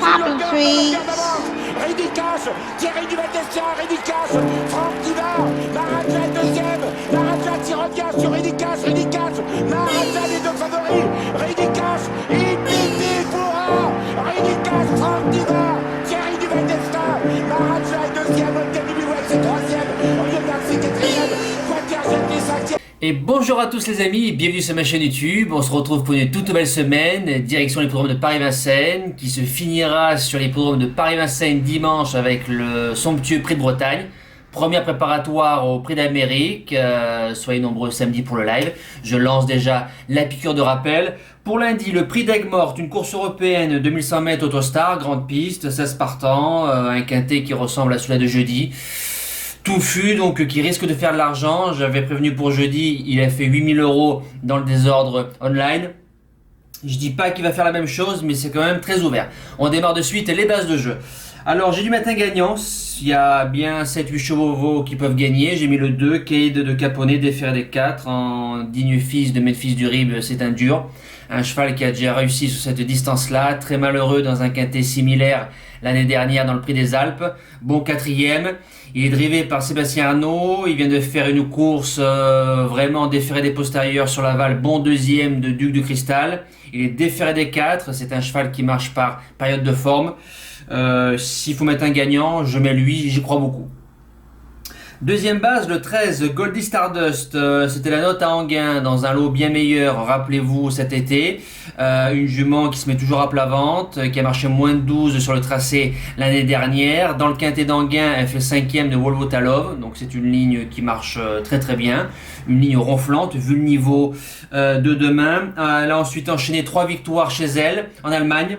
Popping trees. Ridicache, Thierry Duval-Destia, Ridicache, Franck Diva, Maraja deuxième, Maraja qui revient sur Ridicache, Maraja les deux favoris, Ridicache, Ipiti Foura, Ridicache, Franck Diva, Thierry Duval-Destia, Maraja est deuxième, Olga Bilouette c'est troisième, Oriol Garcia quatrième, Quater Jetli cinquième. Et bonjour à tous les amis, bienvenue sur ma chaîne YouTube. On se retrouve pour une toute nouvelle semaine, direction l'hippodrome de Paris-Vincennes, qui se finira sur l'hippodrome de Paris-Vincennes dimanche avec le somptueux Prix de Bretagne. Première préparatoire au Prix d'Amérique, soyez nombreux samedi pour le live. Je lance déjà la piqûre de rappel. Pour lundi, le Prix d'Aigues-Mortes, une course européenne 2100 mètres Autostar, grande piste, 16 partants, un quintet qui ressemble à celui de jeudi. Touffu, donc qui risque de faire de l'argent. J'avais prévenu pour jeudi, il a fait 8000 € dans le désordre online. Je dis pas qu'il va faire la même chose, mais c'est quand même très ouvert. On démarre de suite les bases de jeu. Alors j'ai du matin gagnant, il y a bien 7-8 chevaux qui peuvent gagner. J'ai mis le 2, Cade de Caponnet, déféré des 4, en digne fils de Memphis du Rib, c'est un dur. Un cheval qui a déjà réussi sur cette distance-là, très malheureux dans un quintet similaire l'année dernière dans le Prix des Alpes. Bon quatrième, il est drivé par Sébastien Arnaud, il vient de faire une course vraiment déféré des postérieurs sur l'aval, bon deuxième de Duc de Cristal. Il est déféré des 4, c'est un cheval qui marche par période de forme. S'il faut mettre un gagnant, je mets lui, j'y crois beaucoup. Deuxième base, le 13, Goldie Stardust, c'était la note à Enghien dans un lot bien meilleur, rappelez-vous, cet été. Une jument qui se met toujours à plat ventre, qui a marché moins de 12 sur le tracé l'année dernière. Dans le quintet d'Enghien, elle fait 5e de Volvo Talov, donc c'est une ligne qui marche très très bien. Une ligne ronflante, vu le niveau de demain. Elle a ensuite enchaîné 3 victoires chez elle, en Allemagne.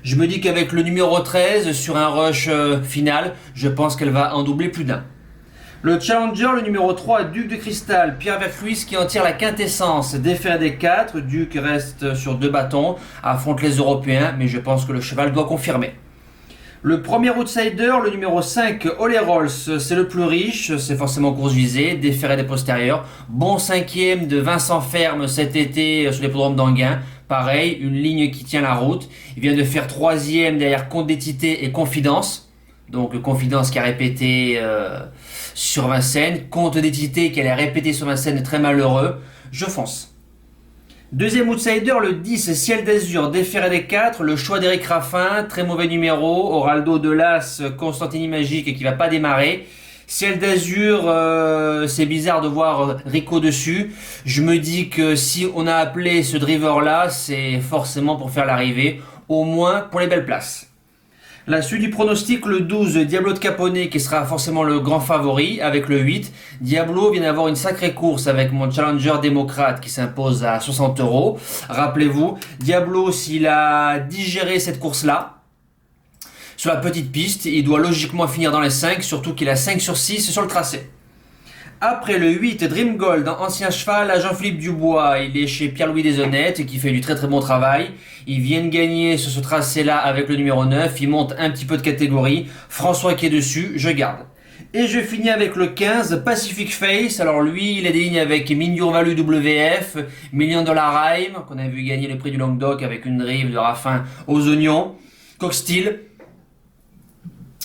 Je me dis qu'avec le numéro 13 sur un rush final, je pense qu'elle va en doubler plus d'un. Le challenger, le numéro 3, Duc de Cristal, Pierre Vercruis qui en tire la quintessence, déféré des 4, Duc reste sur 2 bâtons, affronte les Européens, mais je pense que le cheval doit confirmer. Le premier outsider, le numéro 5, Ole Rolls, c'est le plus riche, c'est forcément course visée, déféré des postérieurs, bon 5e de Vincent Ferme cet été sur l'hippodrome d'Enghien. Pareil, une ligne qui tient la route. Il vient de faire 3e derrière Compte d'Étité et Confidence. Donc Confidence qui a répété sur Vincennes. Compte d'Étité qui allait répéter sur Vincennes, très malheureux. Je fonce. Deuxième outsider, le 10, Ciel d'Azur, déféré des 4. Le choix d'Éric Raffin, très mauvais numéro. Oraldo de Las, Constantini Magique qui va pas démarrer. Ciel d'Azur, c'est bizarre de voir Rico dessus. Je me dis que si on a appelé ce driver-là, c'est forcément pour faire l'arrivée, au moins pour les belles places. La suite du pronostic, le 12, Diablo de Caponnet qui sera forcément le grand favori avec le 8. Diablo vient d'avoir une sacrée course avec mon challenger démocrate qui s'impose à 60 €. Rappelez-vous, Diablo, s'il a digéré cette course-là, sur la petite piste, il doit logiquement finir dans les 5, surtout qu'il a 5 sur 6 sur le tracé. Après le 8, Dream Gold, ancien cheval à Jean-Philippe Dubois, il est chez Pierre-Louis Deshonnêtes qui fait du très très bon travail. Il vient de gagner sur ce tracé-là avec le numéro 9, il monte un petit peu de catégorie. François qui est dessus, je garde. Et je finis avec le 15, Pacific Face. Alors lui, il a des lignes avec Minur Value WF, Million Dollar Rhyme, qu'on a vu gagner le prix du Languedoc avec une drive de Raffin aux oignons. Coxsteel.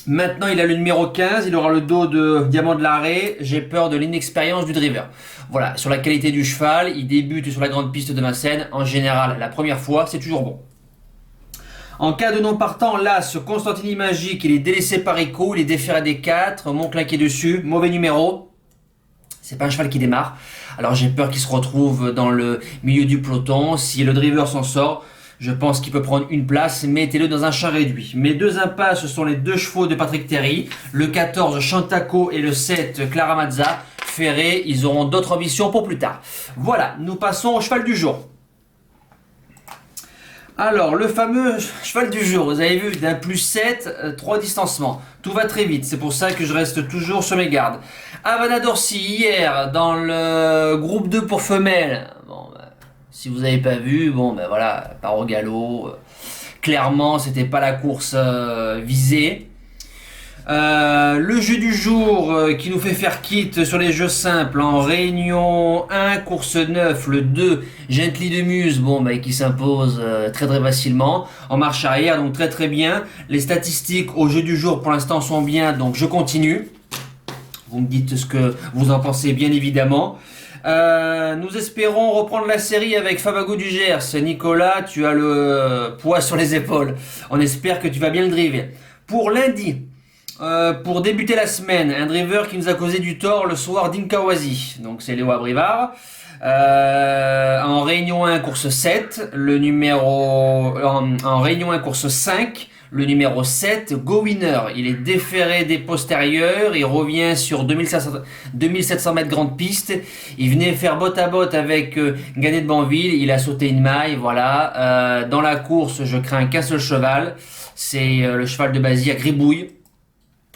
Maintenant, il a le numéro 15, il aura le dos de Diamant de l'Arrêt. J'ai peur de l'inexpérience du driver. Voilà, sur la qualité du cheval, il débute sur la grande piste de Vincennes. En général, la première fois, c'est toujours bon. En cas de non partant, l'As, Constantini Magique, il est délaissé par Rico, il est déféré des 4, Monclin qui est dessus, mauvais numéro. C'est pas un cheval qui démarre. Alors j'ai peur qu'il se retrouve dans le milieu du peloton. Si le driver s'en sort, je pense qu'il peut prendre une place, mettez-le dans un champ réduit. Mes deux impasses, ce sont les 2 chevaux de Patrick Terry, le 14 Chantaco et le 7 Clara Mazza. Ferré, ils auront d'autres ambitions pour plus tard. Voilà, nous passons au cheval du jour. Alors, le fameux cheval du jour, vous avez vu, d'un plus 7, 3 distancements. Tout va très vite, c'est pour ça que je reste toujours sur mes gardes. Havana Dorcy, hier, dans le groupe 2 pour femelles. Bon, si vous n'avez pas vu, bon ben voilà, part au galop. Clairement, c'était pas la course visée. Le jeu du jour qui nous fait faire quitte sur les jeux simples en réunion 1, course 9, le 2, Gently de Muse, bon, bah, qui s'impose très très facilement en marche arrière, donc très très bien. Les statistiques au jeu du jour pour l'instant sont bien, donc je continue. Vous me dites ce que vous en pensez bien évidemment. Nous espérons reprendre la série avec Fabago du Gers. Nicolas, tu as le poids sur les épaules. On espère que tu vas bien le driver. Pour lundi, pour débuter la semaine, un driver qui nous a causé du tort le soir d'Inkawazi. Donc c'est Léo Abrivard. En réunion 1, course 7, le numéro en réunion 1, course 5, le numéro 7, Go Winner. Il est déféré des postérieurs, il revient sur 2700 mètres grande piste. Il venait faire botte à botte avec Ganet de Banville, il a sauté une maille, voilà. Dans la course, je crains qu'un seul cheval, c'est le cheval de Basie à Gribouille.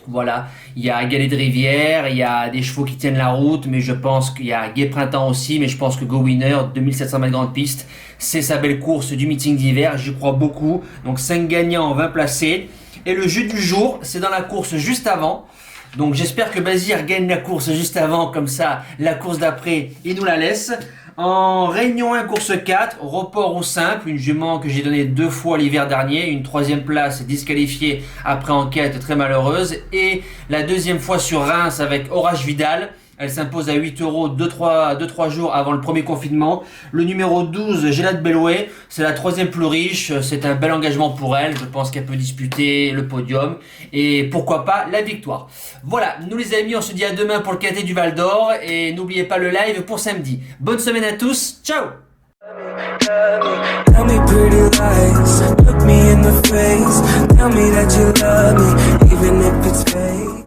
Voilà, il y a Galet de Rivière, il y a des chevaux qui tiennent la route, mais je pense qu'il y a Gai Printemps aussi, mais je pense que Go Winner, 2700 mètres grande piste, c'est sa belle course du meeting d'hiver, j'y crois beaucoup. Donc 5 gagnants, 20 placés. Et le jeu du jour, c'est dans la course juste avant. Donc j'espère que Bazir gagne la course juste avant, comme ça, la course d'après, il nous la laisse. En réunion 1, course 4, report ou simple, une jument que j'ai donnée 2 fois l'hiver dernier, une 3e place disqualifiée après enquête très malheureuse, et la 2e fois sur Reims avec Orage Vidal. Elle s'impose à 8 euros 2-3 jours avant le premier confinement. Le numéro 12, Gélade Belloué, c'est la 3e plus riche. C'est un bel engagement pour elle. Je pense qu'elle peut disputer le podium. Et pourquoi pas la victoire. Voilà, nous les amis, on se dit à demain pour le KT du Val d'Or. Et n'oubliez pas le live pour samedi. Bonne semaine à tous. Ciao! Tell me pretty lies, look me in the face. Tell me that you love me, even if it's fake.